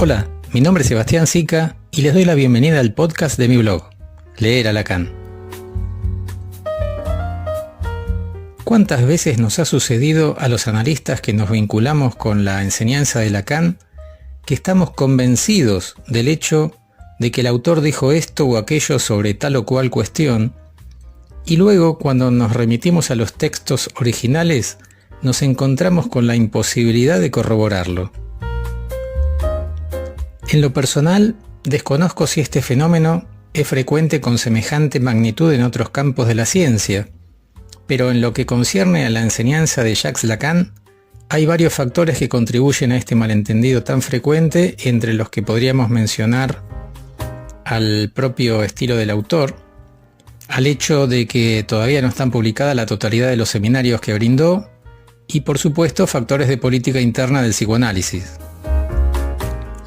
Hola, mi nombre es Sebastián Sica y les doy la bienvenida al podcast de mi blog, Leer a Lacan. ¿Cuántas veces nos ha sucedido a los analistas que nos vinculamos con la enseñanza de Lacan que estamos convencidos del hecho de que el autor dijo esto o aquello sobre tal o cual cuestión, y luego cuando nos remitimos a los textos originales nos encontramos con la imposibilidad de corroborarlo? En lo personal, desconozco si este fenómeno es frecuente con semejante magnitud en otros campos de la ciencia, pero en lo que concierne a la enseñanza de Jacques Lacan, hay varios factores que contribuyen a este malentendido tan frecuente, entre los que podríamos mencionar al propio estilo del autor, al hecho de que todavía no están publicadas la totalidad de los seminarios que brindó, y por supuesto factores de política interna del psicoanálisis.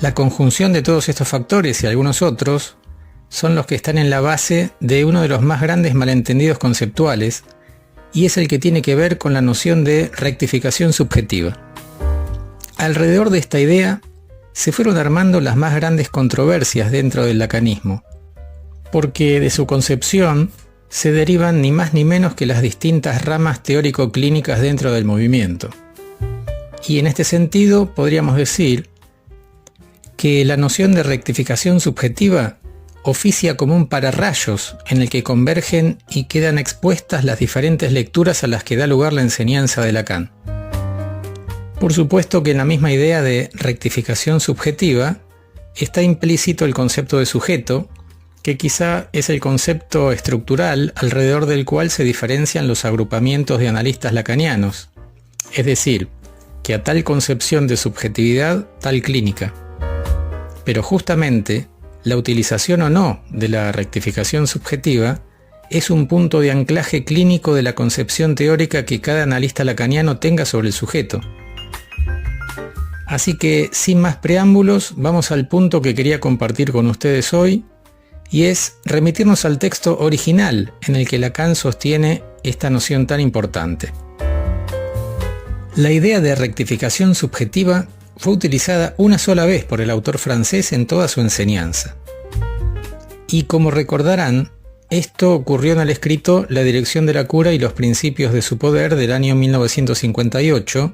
La conjunción de todos estos factores y algunos otros son los que están en la base de uno de los más grandes malentendidos conceptuales, y es el que tiene que ver con la noción de rectificación subjetiva. Alrededor de esta idea se fueron armando las más grandes controversias dentro del lacanismo, porque de su concepción se derivan ni más ni menos que las distintas ramas teórico-clínicas dentro del movimiento. Y en este sentido podríamos decir que la noción de rectificación subjetiva oficia como un pararrayos en el que convergen y quedan expuestas las diferentes lecturas a las que da lugar la enseñanza de Lacan. Por supuesto que en la misma idea de rectificación subjetiva está implícito el concepto de sujeto, que quizá es el concepto estructural alrededor del cual se diferencian los agrupamientos de analistas lacanianos, es decir, que a tal concepción de subjetividad, tal clínica. Pero justamente, la utilización o no de la rectificación subjetiva es un punto de anclaje clínico de la concepción teórica que cada analista lacaniano tenga sobre el sujeto. Así que, sin más preámbulos, vamos al punto que quería compartir con ustedes hoy, y es remitirnos al texto original en el que Lacan sostiene esta noción tan importante. La idea de rectificación subjetiva fue utilizada una sola vez por el autor francés en toda su enseñanza. Y como recordarán, esto ocurrió en el escrito La dirección de la cura y los principios de su poder del año 1958,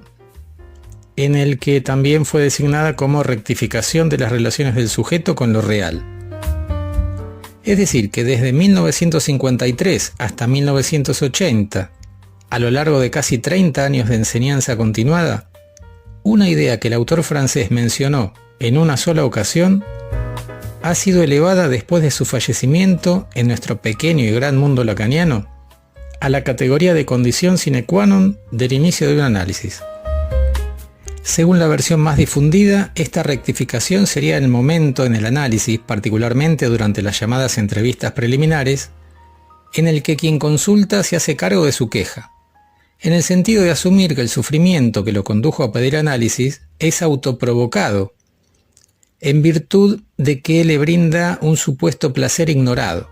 en el que también fue designada como rectificación de las relaciones del sujeto con lo real. Es decir, que desde 1953 hasta 1980, a lo largo de casi 30 años de enseñanza continuada, una idea que el autor francés mencionó en una sola ocasión ha sido elevada después de su fallecimiento en nuestro pequeño y gran mundo lacaniano a la categoría de condición sine qua non del inicio de un análisis. Según la versión más difundida, esta rectificación sería el momento en el análisis, particularmente durante las llamadas entrevistas preliminares, en el que quien consulta se hace cargo de su queja, en el sentido de asumir que el sufrimiento que lo condujo a pedir análisis es autoprovocado, en virtud de que le brinda un supuesto placer ignorado.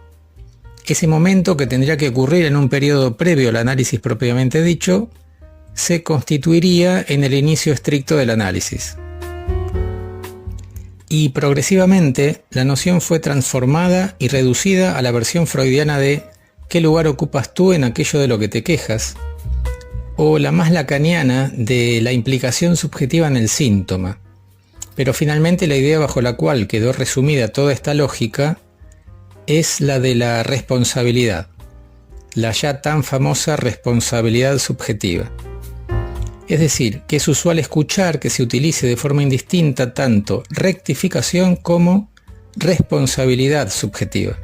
Ese momento, que tendría que ocurrir en un periodo previo al análisis propiamente dicho, se constituiría en el inicio estricto del análisis. Y progresivamente, la noción fue transformada y reducida a la versión freudiana de ¿qué lugar ocupas tú en aquello de lo que te quejas?, o la más lacaniana de la implicación subjetiva en el síntoma. Pero finalmente la idea bajo la cual quedó resumida toda esta lógica es la de la responsabilidad, la ya tan famosa responsabilidad subjetiva. Es decir, que es usual escuchar que se utilice de forma indistinta tanto rectificación como responsabilidad subjetiva.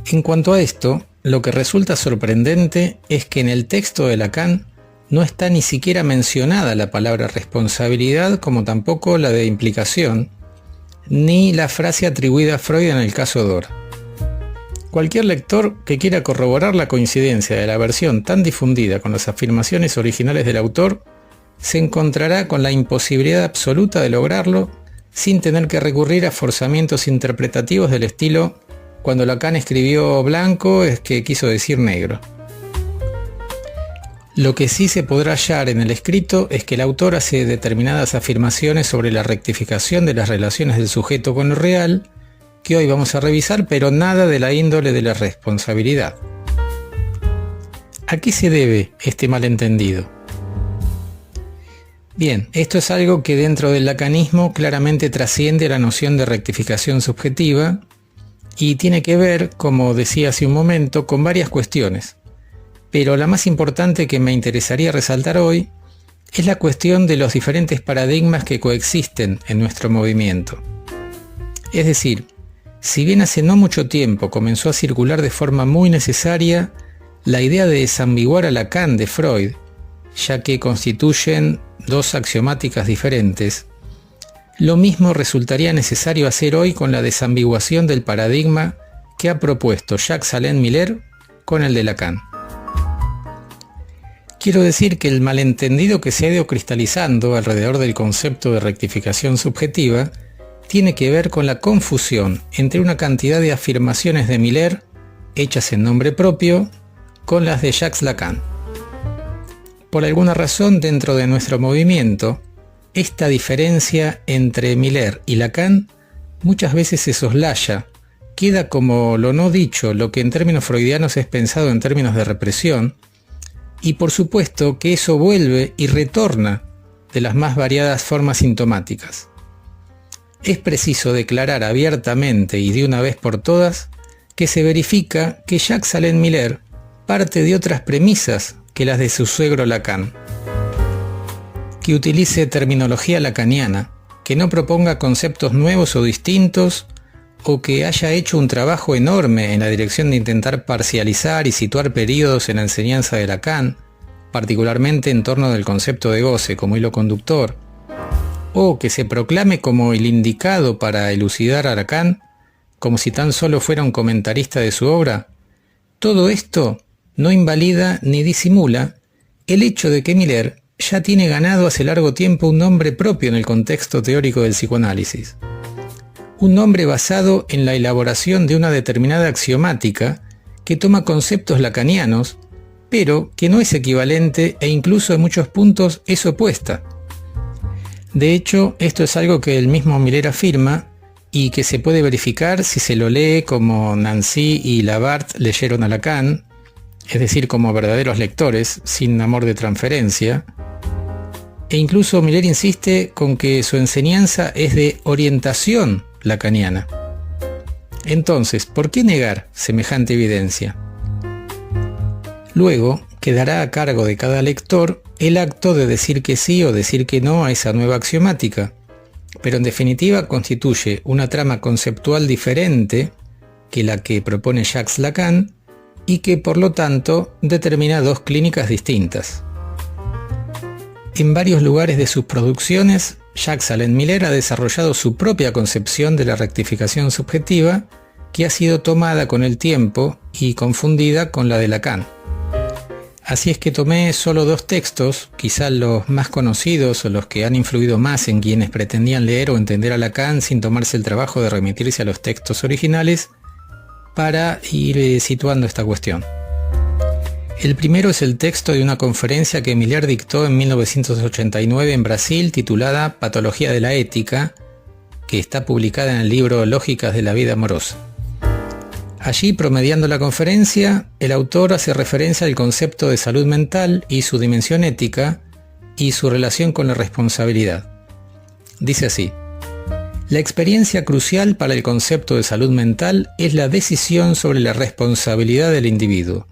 En cuanto a esto, lo que resulta sorprendente es que en el texto de Lacan no está ni siquiera mencionada la palabra responsabilidad, como tampoco la de implicación, ni la frase atribuida a Freud en el caso Dora. Cualquier lector que quiera corroborar la coincidencia de la versión tan difundida con las afirmaciones originales del autor, se encontrará con la imposibilidad absoluta de lograrlo sin tener que recurrir a forzamientos interpretativos del estilo cuando Lacan escribió blanco es que quiso decir negro. Lo que sí se podrá hallar en el escrito es que el autor hace determinadas afirmaciones sobre la rectificación de las relaciones del sujeto con lo real, que hoy vamos a revisar, pero nada de la índole de la responsabilidad. ¿A qué se debe este malentendido? Bien, esto es algo que dentro del lacanismo claramente trasciende la noción de rectificación subjetiva y tiene que ver, como decía hace un momento, con varias cuestiones. Pero la más importante que me interesaría resaltar hoy es la cuestión de los diferentes paradigmas que coexisten en nuestro movimiento. Es decir, si bien hace no mucho tiempo comenzó a circular de forma muy necesaria la idea de desambiguar a Lacan de Freud, ya que constituyen dos axiomáticas diferentes, lo mismo resultaría necesario hacer hoy con la desambiguación del paradigma que ha propuesto Jacques-Alain Miller con el de Lacan. Quiero decir que el malentendido que se ha ido cristalizando alrededor del concepto de rectificación subjetiva tiene que ver con la confusión entre una cantidad de afirmaciones de Miller, hechas en nombre propio, con las de Jacques Lacan. Por alguna razón dentro de nuestro movimiento, esta diferencia entre Miller y Lacan muchas veces se soslaya, queda como lo no dicho, lo que en términos freudianos es pensado en términos de represión, y por supuesto que eso vuelve y retorna de las más variadas formas sintomáticas. Es preciso declarar abiertamente y de una vez por todas que se verifica que Jacques-Alain Miller parte de otras premisas que las de su suegro Lacan, que utilice terminología lacaniana, que no proponga conceptos nuevos o distintos, o que haya hecho un trabajo enorme en la dirección de intentar parcializar y situar períodos en la enseñanza de Lacan, particularmente en torno del concepto de goce como hilo conductor, o que se proclame como el indicado para elucidar a Lacan, como si tan solo fuera un comentarista de su obra. Todo esto no invalida ni disimula el hecho de que Miller ya tiene ganado hace largo tiempo un nombre propio en el contexto teórico del psicoanálisis. Un nombre basado en la elaboración de una determinada axiomática que toma conceptos lacanianos, pero que no es equivalente e incluso en muchos puntos es opuesta. De hecho, esto es algo que el mismo Miller afirma y que se puede verificar si se lo lee como Nancy y Labarthe leyeron a Lacan, es decir, como verdaderos lectores, sin amor de transferencia. E incluso Miller insiste con que su enseñanza es de orientación lacaniana. Entonces, ¿por qué negar semejante evidencia? Luego, quedará a cargo de cada lector el acto de decir que sí o decir que no a esa nueva axiomática, pero en definitiva constituye una trama conceptual diferente que la que propone Jacques Lacan y que por lo tanto determina dos clínicas distintas. En varios lugares de sus producciones, Jacques-Alain Miller ha desarrollado su propia concepción de la rectificación subjetiva, que ha sido tomada con el tiempo y confundida con la de Lacan. Así es que tomé solo dos textos, quizás los más conocidos o los que han influido más en quienes pretendían leer o entender a Lacan sin tomarse el trabajo de remitirse a los textos originales, para ir situando esta cuestión. El primero es el texto de una conferencia que Miller dictó en 1989 en Brasil titulada Patología de la Ética, que está publicada en el libro Lógicas de la Vida Amorosa. Allí, promediando la conferencia, el autor hace referencia al concepto de salud mental y su dimensión ética y su relación con la responsabilidad. Dice así: la experiencia crucial para el concepto de salud mental es la decisión sobre la responsabilidad del individuo.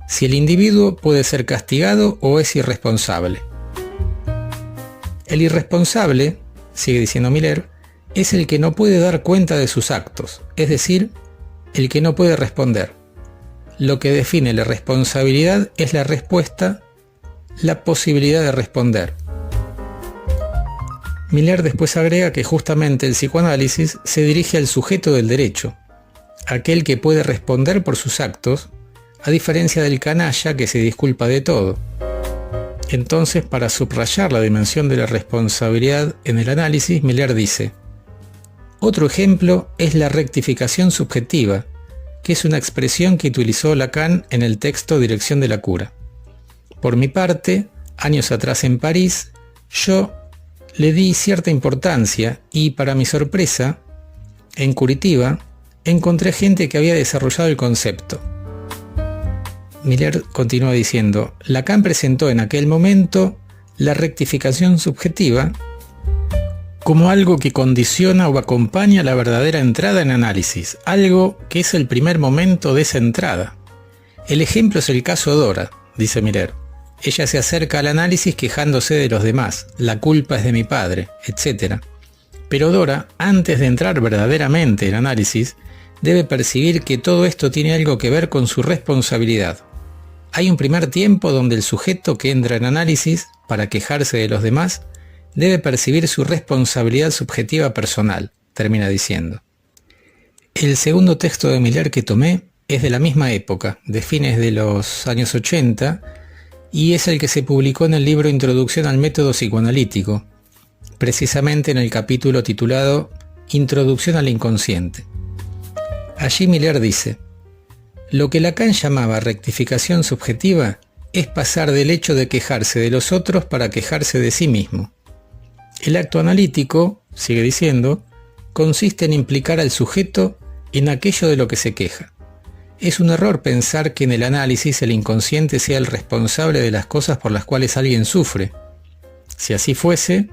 Si el individuo puede ser castigado o es irresponsable. El irresponsable, sigue diciendo Miller, es el que no puede dar cuenta de sus actos, es decir, el que no puede responder. Lo que define la responsabilidad es la respuesta, la posibilidad de responder. Miller después agrega que justamente el psicoanálisis se dirige al sujeto del derecho, aquel que puede responder por sus actos, a diferencia del canalla que se disculpa de todo. Entonces, para subrayar la dimensión de la responsabilidad en el análisis, Miller dice: otro ejemplo es la rectificación subjetiva, que es una expresión que utilizó Lacan en el texto Dirección de la Cura. Por mi parte, años atrás en París, yo le di cierta importancia y, para mi sorpresa, en Curitiba, encontré gente que había desarrollado el concepto. Miller continúa diciendo, Lacan presentó en aquel momento la rectificación subjetiva como algo que condiciona o acompaña la verdadera entrada en análisis, algo que es el primer momento de esa entrada. El ejemplo es el caso Dora, dice Miller. Ella se acerca al análisis quejándose de los demás, la culpa es de mi padre, etc. Pero Dora, antes de entrar verdaderamente en análisis, debe percibir que todo esto tiene algo que ver con su responsabilidad. Hay un primer tiempo donde el sujeto que entra en análisis, para quejarse de los demás, debe percibir su responsabilidad subjetiva personal, termina diciendo. El segundo texto de Miller que tomé es de la misma época, de fines de los años 80, y es el que se publicó en el libro Introducción al método psicoanalítico, precisamente en el capítulo titulado Introducción al inconsciente. Allí Miller dice, lo que Lacan llamaba rectificación subjetiva es pasar del hecho de quejarse de los otros para quejarse de sí mismo. El acto analítico, sigue diciendo, consiste en implicar al sujeto en aquello de lo que se queja. Es un error pensar que en el análisis el inconsciente sea el responsable de las cosas por las cuales alguien sufre. Si así fuese,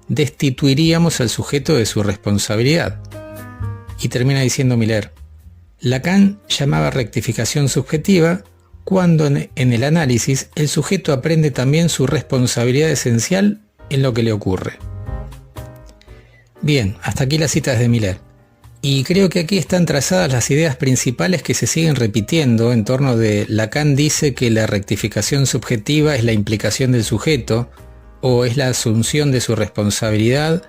destituiríamos al sujeto de su responsabilidad. Y termina diciendo Miller, Lacan llamaba rectificación subjetiva cuando en el análisis el sujeto aprende también su responsabilidad esencial en lo que le ocurre. Bien, hasta aquí las citas de Miller. Y creo que aquí están trazadas las ideas principales que se siguen repitiendo en torno de Lacan dice que la rectificación subjetiva es la implicación del sujeto o es la asunción de su responsabilidad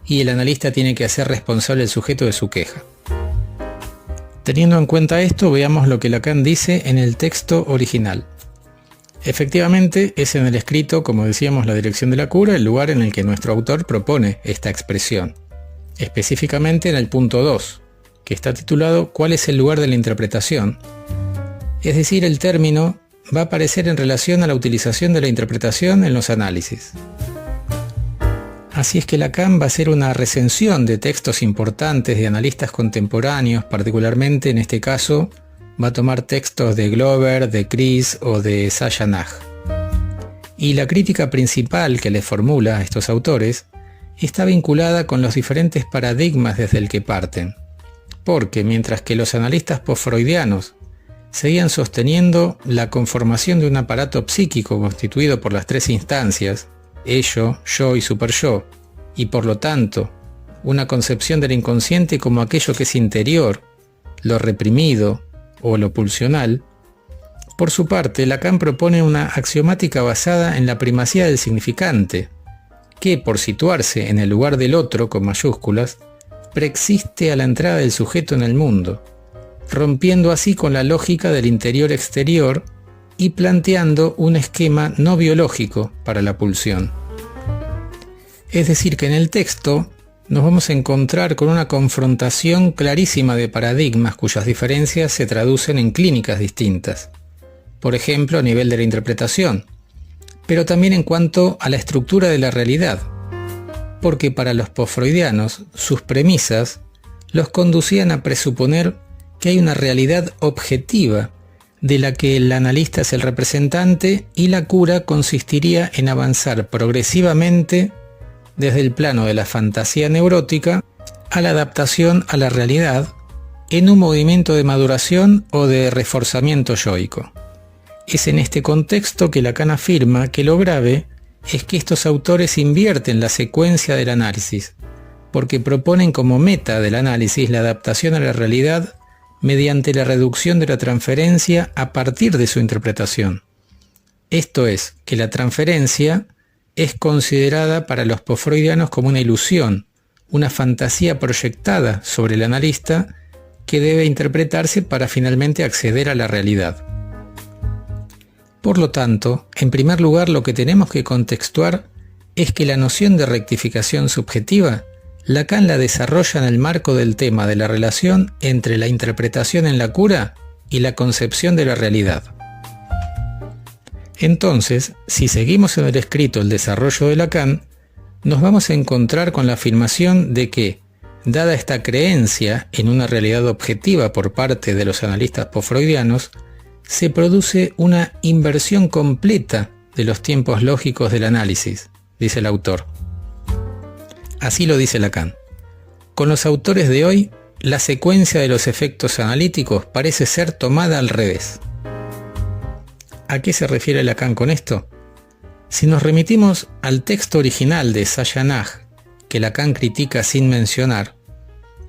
y el analista tiene que hacer responsable al sujeto de su queja. Teniendo en cuenta esto, veamos lo que Lacan dice en el texto original. Efectivamente, es en el escrito, como decíamos, la dirección de la cura, el lugar en el que nuestro autor propone esta expresión. Específicamente en el punto 2, que está titulado ¿Cuál es el lugar de la interpretación? Es decir, el término va a aparecer en relación a la utilización de la interpretación en los análisis. Así es que Lacan va a hacer una recensión de textos importantes de analistas contemporáneos, particularmente en este caso va a tomar textos de Glover, de Chris o de Sasha Nag. Y la crítica principal que les formula a estos autores está vinculada con los diferentes paradigmas desde el que parten, porque mientras que los analistas postfreudianos seguían sosteniendo la conformación de un aparato psíquico constituido por las tres instancias, ello, yo y superyo, y por lo tanto, una concepción del inconsciente como aquello que es interior, lo reprimido o lo pulsional, por su parte, Lacan propone una axiomática basada en la primacía del significante, que, por situarse en el lugar del otro con mayúsculas, preexiste a la entrada del sujeto en el mundo, rompiendo así con la lógica del interior-exterior y planteando un esquema no biológico para la pulsión. Es decir, que en el texto nos vamos a encontrar con una confrontación clarísima de paradigmas cuyas diferencias se traducen en clínicas distintas. Por ejemplo, a nivel de la interpretación, pero también en cuanto a la estructura de la realidad, porque para los postfreudianos sus premisas los conducían a presuponer que hay una realidad objetiva de la que el analista es el representante y la cura consistiría en avanzar progresivamente desde el plano de la fantasía neurótica a la adaptación a la realidad en un movimiento de maduración o de reforzamiento yoico. Es en este contexto que Lacan afirma que lo grave es que estos autores invierten la secuencia del análisis, porque proponen como meta del análisis la adaptación a la realidad mediante la reducción de la transferencia a partir de su interpretación. Esto es, que la transferencia es considerada para los postfreudianos como una ilusión, una fantasía proyectada sobre el analista que debe interpretarse para finalmente acceder a la realidad. Por lo tanto, en primer lugar lo que tenemos que contextuar es que la noción de rectificación subjetiva, Lacan la desarrolla en el marco del tema de la relación entre la interpretación en la cura y la concepción de la realidad. Entonces, si seguimos en el escrito el desarrollo de Lacan, nos vamos a encontrar con la afirmación de que, dada esta creencia en una realidad objetiva por parte de los analistas postfreudianos, se produce una inversión completa de los tiempos lógicos del análisis, dice el autor. Así lo dice Lacan. Con los autores de hoy, la secuencia de los efectos analíticos parece ser tomada al revés. ¿A qué se refiere Lacan con esto? Si nos remitimos al texto original de Sajanag, que Lacan critica sin mencionar,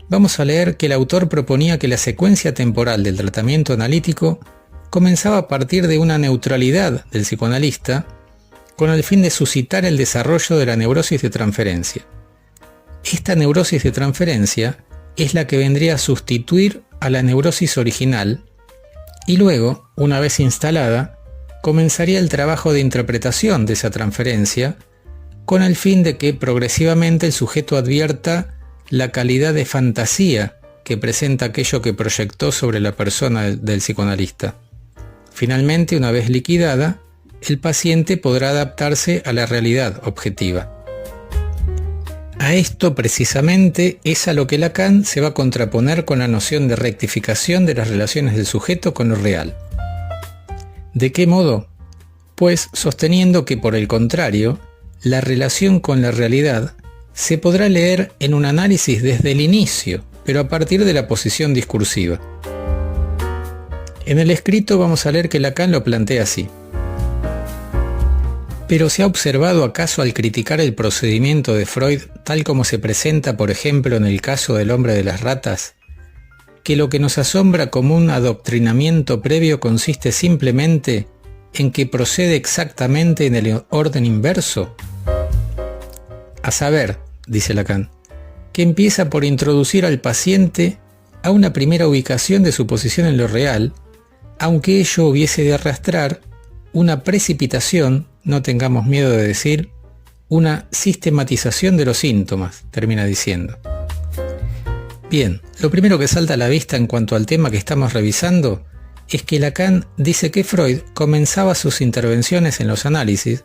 vamos a leer que el autor proponía que la secuencia temporal del tratamiento analítico comenzaba a partir de una neutralidad del psicoanalista con el fin de suscitar el desarrollo de la neurosis de transferencia. Esta neurosis de transferencia es la que vendría a sustituir a la neurosis original y luego, una vez instalada, comenzaría el trabajo de interpretación de esa transferencia con el fin de que progresivamente el sujeto advierta la calidad de fantasía que presenta aquello que proyectó sobre la persona del psicoanalista. Finalmente, una vez liquidada, el paciente podrá adaptarse a la realidad objetiva. A esto precisamente es a lo que Lacan se va a contraponer con la noción de rectificación de las relaciones del sujeto con lo real. ¿De qué modo? Pues sosteniendo que, por el contrario, la relación con la realidad se podrá leer en un análisis desde el inicio, pero a partir de la posición discursiva. En el escrito vamos a leer que Lacan lo plantea así. ¿Pero se ha observado acaso al criticar el procedimiento de Freud tal como se presenta, por ejemplo, en el caso del hombre de las ratas, que lo que nos asombra como un adoctrinamiento previo consiste simplemente en que procede exactamente en el orden inverso? A saber, dice Lacan, que empieza por introducir al paciente a una primera ubicación de su posición en lo real, aunque ello hubiese de arrastrar una precipitación, no tengamos miedo de decir, una sistematización de los síntomas, termina diciendo. Bien, lo primero que salta a la vista en cuanto al tema que estamos revisando es que Lacan dice que Freud comenzaba sus intervenciones en los análisis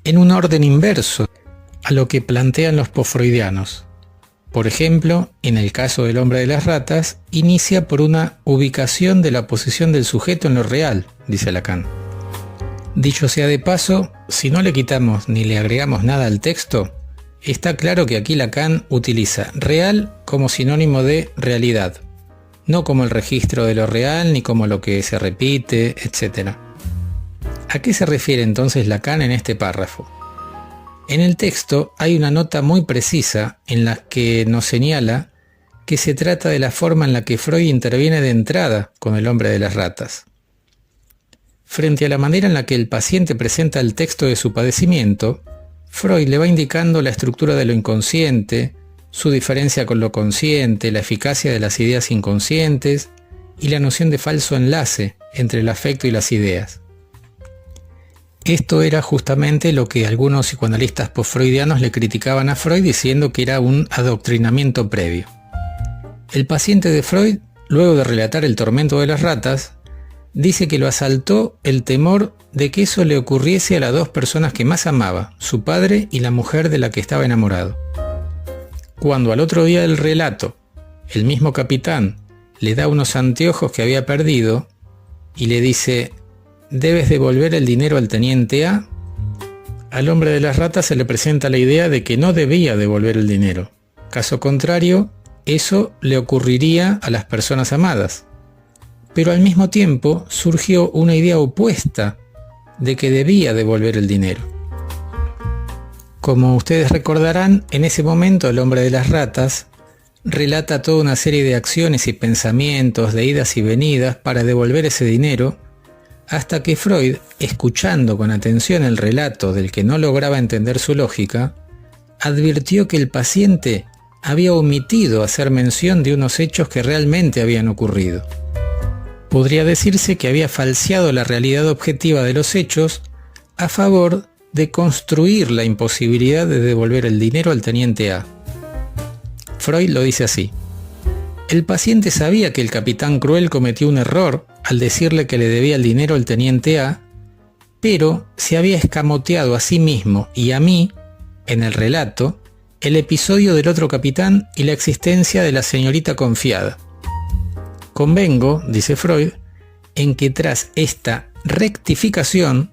en un orden inverso a lo que plantean los postfreudianos. Por ejemplo, en el caso del hombre de las ratas, inicia por una ubicación de la posición del sujeto en lo real, dice Lacan. Dicho sea de paso, si no le quitamos ni le agregamos nada al texto, está claro que aquí Lacan utiliza real como sinónimo de realidad, no como el registro de lo real ni como lo que se repite, etc. ¿A qué se refiere entonces Lacan en este párrafo? En el texto hay una nota muy precisa en la que nos señala que se trata de la forma en la que Freud interviene de entrada con el hombre de las ratas. Frente a la manera en la que el paciente presenta el texto de su padecimiento, Freud le va indicando la estructura de lo inconsciente, su diferencia con lo consciente, la eficacia de las ideas inconscientes y la noción de falso enlace entre el afecto y las ideas. Esto era justamente lo que algunos psicoanalistas postfreudianos le criticaban a Freud diciendo que era un adoctrinamiento previo. El paciente de Freud, luego de relatar el tormento de las ratas, dice que lo asaltó el temor de que eso le ocurriese a las dos personas que más amaba, su padre y la mujer de la que estaba enamorado. Cuando al otro día del relato, el mismo capitán le da unos anteojos que había perdido y le dice: «¿Debes devolver el dinero al teniente A?», al hombre de las ratas se le presenta la idea de que no debía devolver el dinero. Caso contrario, eso le ocurriría a las personas amadas. Pero al mismo tiempo surgió una idea opuesta de que debía devolver el dinero. Como ustedes recordarán, en ese momento el hombre de las ratas relata toda una serie de acciones y pensamientos, de idas y venidas para devolver ese dinero, hasta que Freud, escuchando con atención el relato del que no lograba entender su lógica, advirtió que el paciente había omitido hacer mención de unos hechos que realmente habían ocurrido. Podría decirse que había falseado la realidad objetiva de los hechos a favor de construir la imposibilidad de devolver el dinero al teniente A. Freud lo dice así: el paciente sabía que el capitán cruel cometió un error al decirle que le debía el dinero al teniente A, pero se había escamoteado a sí mismo y a mí, en el relato, el episodio del otro capitán y la existencia de la señorita confiada. Convengo, dice Freud, en que tras esta rectificación,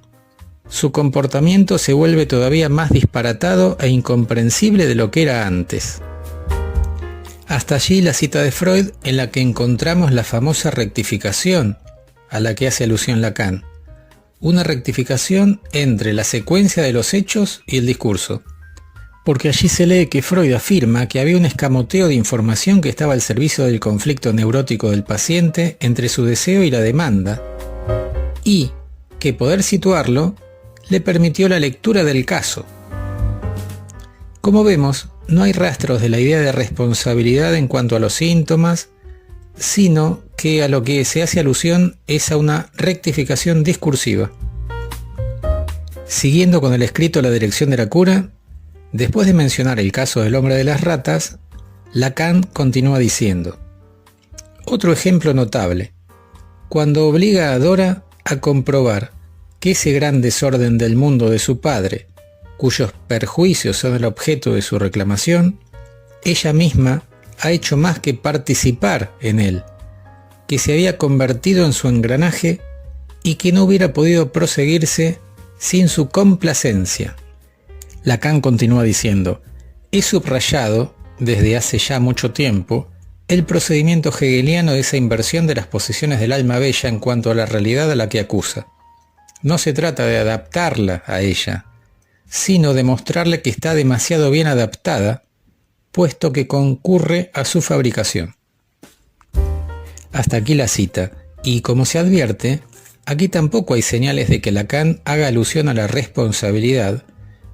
su comportamiento se vuelve todavía más disparatado e incomprensible de lo que era antes. Hasta allí la cita de Freud en la que encontramos la famosa rectificación a la que hace alusión Lacan. Una rectificación entre la secuencia de los hechos y el discurso. Porque allí se lee que Freud afirma que había un escamoteo de información que estaba al servicio del conflicto neurótico del paciente entre su deseo y la demanda, y que poder situarlo le permitió la lectura del caso. Como vemos, no hay rastros de la idea de responsabilidad en cuanto a los síntomas, sino que a lo que se hace alusión es a una rectificación discursiva. Siguiendo con el escrito La dirección de la cura, después de mencionar el caso del hombre de las ratas, Lacan continúa diciendo: otro ejemplo notable, cuando obliga a Dora a comprobar que ese gran desorden del mundo de su padre, cuyos perjuicios son el objeto de su reclamación, ella misma ha hecho más que participar en él, que se había convertido en su engranaje y que no hubiera podido proseguirse sin su complacencia. Lacan continúa diciendo: he subrayado, desde hace ya mucho tiempo, el procedimiento hegeliano de esa inversión de las posiciones del alma bella en cuanto a la realidad a la que acusa. No se trata de adaptarla a ella, sino de mostrarle que está demasiado bien adaptada, puesto que concurre a su fabricación. Hasta aquí la cita, y como se advierte, aquí tampoco hay señales de que Lacan haga alusión a la responsabilidad,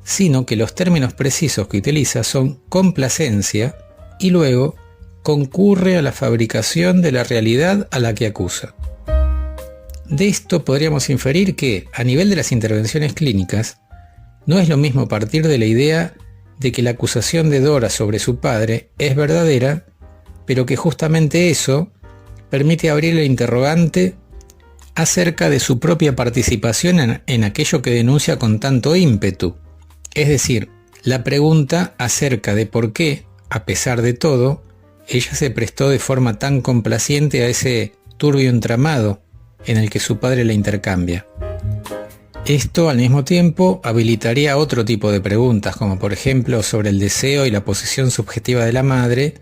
sino que los términos precisos que utiliza son complacencia y luego concurre a la fabricación de la realidad a la que acusa. De esto podríamos inferir que, a nivel de las intervenciones clínicas, no es lo mismo partir de la idea de que la acusación de Dora sobre su padre es verdadera, pero que justamente eso permite abrir el interrogante acerca de su propia participación en aquello que denuncia con tanto ímpetu. Es decir, la pregunta acerca de por qué, a pesar de todo, ella se prestó de forma tan complaciente a ese turbio entramado en el que su padre la intercambia. Esto al mismo tiempo habilitaría otro tipo de preguntas, como por ejemplo sobre el deseo y la posición subjetiva de la madre,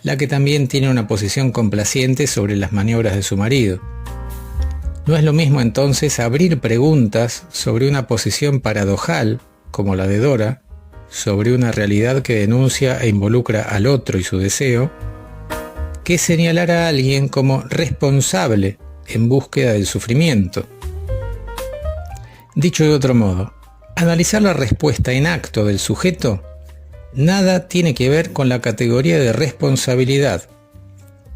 la que también tiene una posición complaciente sobre las maniobras de su marido. No es lo mismo entonces abrir preguntas sobre una posición paradojal, como la de Dora, sobre una realidad que denuncia e involucra al otro y su deseo, que señalar a alguien como responsable en búsqueda del sufrimiento. Dicho de otro modo, analizar la respuesta en acto del sujeto nada tiene que ver con la categoría de responsabilidad,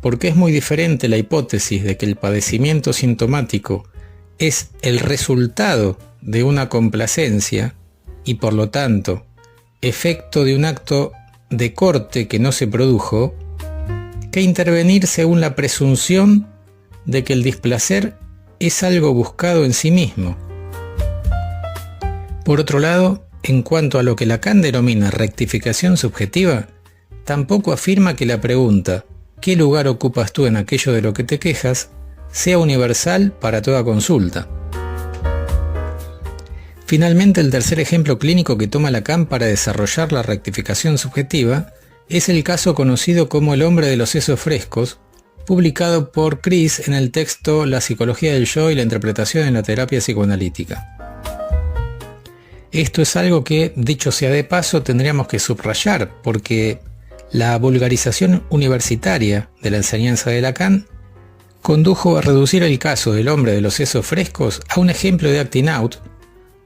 porque es muy diferente la hipótesis de que el padecimiento sintomático es el resultado de una complacencia y por lo tanto efecto de un acto de corte que no se produjo, que intervenir según la presunción de que el displacer es algo buscado en sí mismo. Por otro lado, en cuanto a lo que Lacan denomina rectificación subjetiva, tampoco afirma que la pregunta ¿qué lugar ocupas tú en aquello de lo que te quejas? Sea universal para toda consulta. Finalmente, el tercer ejemplo clínico que toma Lacan para desarrollar la rectificación subjetiva es el caso conocido como el hombre de los sesos frescos, publicado por Chris en el texto La psicología del yo y la interpretación en la terapia psicoanalítica. Esto es algo que, dicho sea de paso, tendríamos que subrayar, porque la vulgarización universitaria de la enseñanza de Lacan condujo a reducir el caso del hombre de los sesos frescos a un ejemplo de acting out,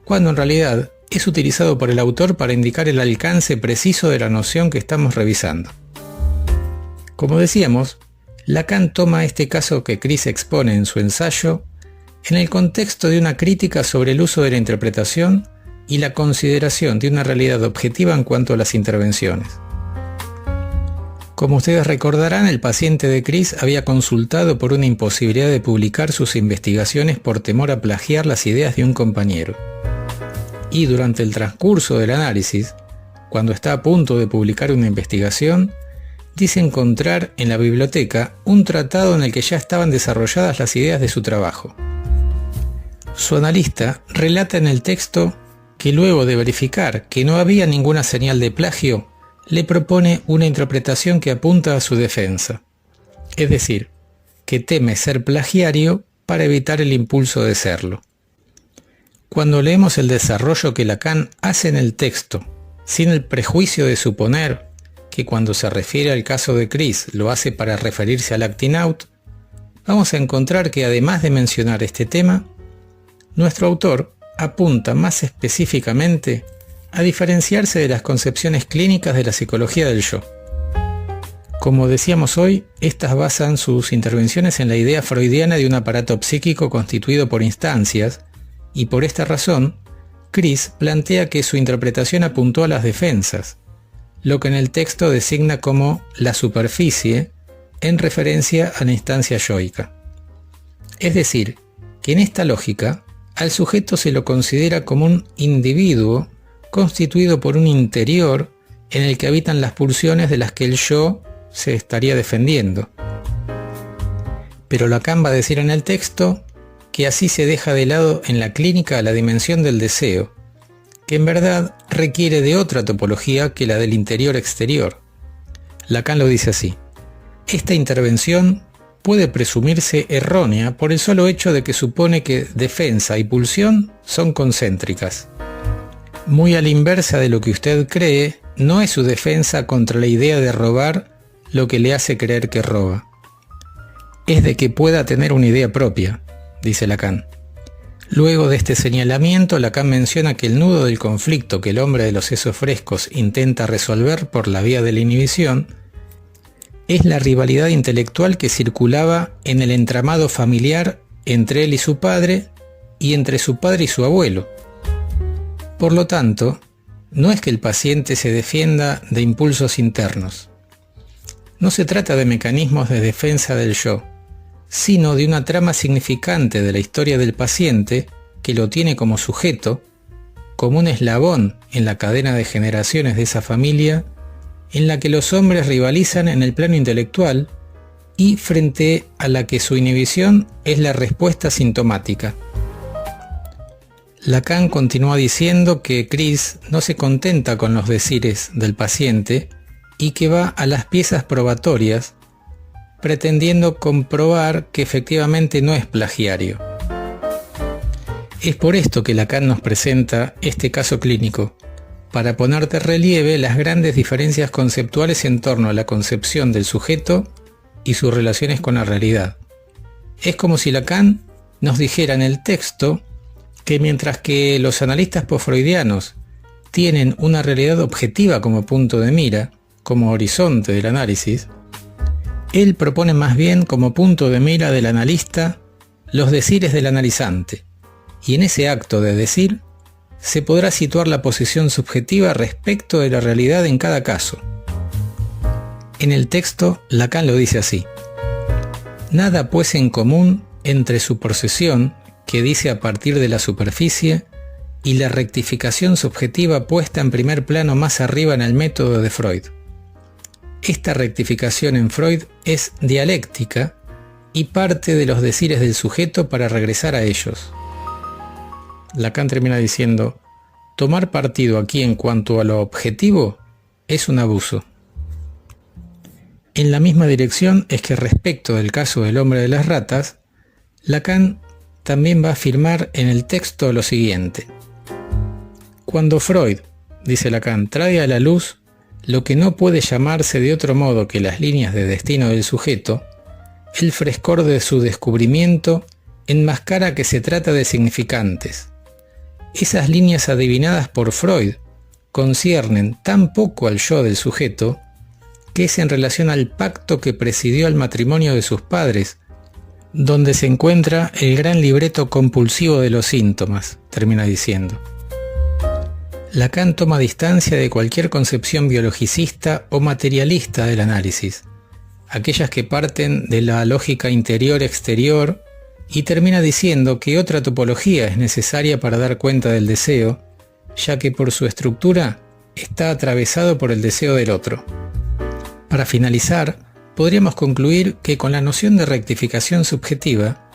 cuando en realidad es utilizado por el autor para indicar el alcance preciso de la noción que estamos revisando. Como decíamos, Lacan toma este caso que Chris expone en su ensayo en el contexto de una crítica sobre el uso de la interpretación y la consideración de una realidad objetiva en cuanto a las intervenciones. Como ustedes recordarán, el paciente de Chris había consultado por una imposibilidad de publicar sus investigaciones por temor a plagiar las ideas de un compañero. Y durante el transcurso del análisis, cuando está a punto de publicar una investigación, dice encontrar en la biblioteca un tratado en el que ya estaban desarrolladas las ideas de su trabajo. Su analista relata en el texto que luego de verificar que no había ninguna señal de plagio, le propone una interpretación que apunta a su defensa. Es decir, que teme ser plagiario para evitar el impulso de serlo. Cuando leemos el desarrollo que Lacan hace en el texto, sin el prejuicio de suponer que cuando se refiere al caso de Chris lo hace para referirse al acting out, vamos a encontrar que además de mencionar este tema, nuestro autor apunta más específicamente a diferenciarse de las concepciones clínicas de la psicología del yo. Como decíamos hoy, estas basan sus intervenciones en la idea freudiana de un aparato psíquico constituido por instancias, y por esta razón, Chris plantea que su interpretación apuntó a las defensas, lo que en el texto designa como la superficie en referencia a la instancia yoica. Es decir, que en esta lógica, al sujeto se lo considera como un individuo constituido por un interior en el que habitan las pulsiones de las que el yo se estaría defendiendo. Pero Lacan va a decir en el texto que así se deja de lado en la clínica la dimensión del deseo, que en verdad requiere de otra topología que la del interior-exterior. Lacan lo dice así: esta intervención puede presumirse errónea por el solo hecho de que supone que defensa y pulsión son concéntricas. Muy a la inversa de lo que usted cree, no es su defensa contra la idea de robar lo que le hace creer que roba. Es de que pueda tener una idea propia, dice Lacan. Luego de este señalamiento, Lacan menciona que el nudo del conflicto que el hombre de los sesos frescos intenta resolver por la vía de la inhibición es la rivalidad intelectual que circulaba en el entramado familiar entre él y su padre y entre su padre y su abuelo. Por lo tanto, no es que el paciente se defienda de impulsos internos. No se trata de mecanismos de defensa del yo, sino de una trama significante de la historia del paciente que lo tiene como sujeto, como un eslabón en la cadena de generaciones de esa familia en la que los hombres rivalizan en el plano intelectual y frente a la que su inhibición es la respuesta sintomática. Lacan continúa diciendo que Chris no se contenta con los decires del paciente y que va a las piezas probatorias pretendiendo comprobar que efectivamente no es plagiario. Es por esto que Lacan nos presenta este caso clínico, para poner de relieve las grandes diferencias conceptuales en torno a la concepción del sujeto y sus relaciones con la realidad. Es como si Lacan nos dijera en el texto que mientras que los analistas postfreudianos tienen una realidad objetiva como punto de mira, como horizonte del análisis, él propone más bien como punto de mira del analista los decires del analizante, y en ese acto de decir se podrá situar la posición subjetiva respecto de la realidad en cada caso. En el texto, Lacan lo dice así: nada pues en común entre su procesión, que dice a partir de la superficie, y la rectificación subjetiva puesta en primer plano más arriba en el método de Freud. Esta rectificación en Freud es dialéctica y parte de los decires del sujeto para regresar a ellos. Lacan termina diciendo: tomar partido aquí en cuanto a lo objetivo es un abuso. En la misma dirección es que respecto del caso del hombre de las ratas, Lacan también va a afirmar en el texto lo siguiente: cuando Freud, dice Lacan, trae a la luz lo que no puede llamarse de otro modo que las líneas de destino del sujeto, el frescor de su descubrimiento enmascara que se trata de significantes. Esas líneas adivinadas por Freud conciernen tan poco al yo del sujeto que es en relación al pacto que presidió al matrimonio de sus padres, donde se encuentra el gran libreto compulsivo de los síntomas, termina diciendo. Lacan toma distancia de cualquier concepción biologicista o materialista del análisis, aquellas que parten de la lógica interior-exterior, y termina diciendo que otra topología es necesaria para dar cuenta del deseo, ya que por su estructura está atravesado por el deseo del otro. Para finalizar, podríamos concluir que con la noción de rectificación subjetiva,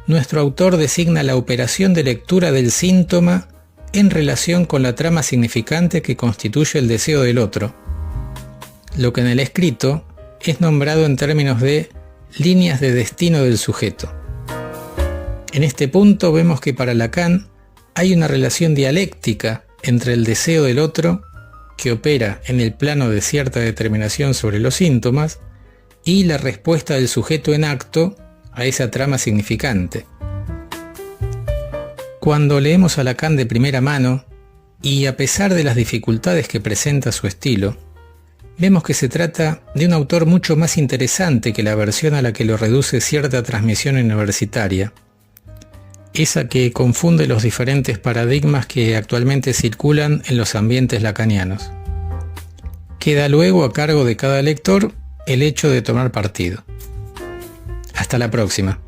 nuestro autor designa la operación de lectura del síntoma en relación con la trama significante que constituye el deseo del otro, lo que en el escrito es nombrado en términos de líneas de destino del sujeto. En este punto vemos que para Lacan hay una relación dialéctica entre el deseo del otro, que opera en el plano de cierta determinación sobre los síntomas, y la respuesta del sujeto en acto a esa trama significante. Cuando leemos a Lacan de primera mano, y a pesar de las dificultades que presenta su estilo, vemos que se trata de un autor mucho más interesante que la versión a la que lo reduce cierta transmisión universitaria, esa que confunde los diferentes paradigmas que actualmente circulan en los ambientes lacanianos. Queda luego a cargo de cada lector el hecho de tomar partido. Hasta la próxima.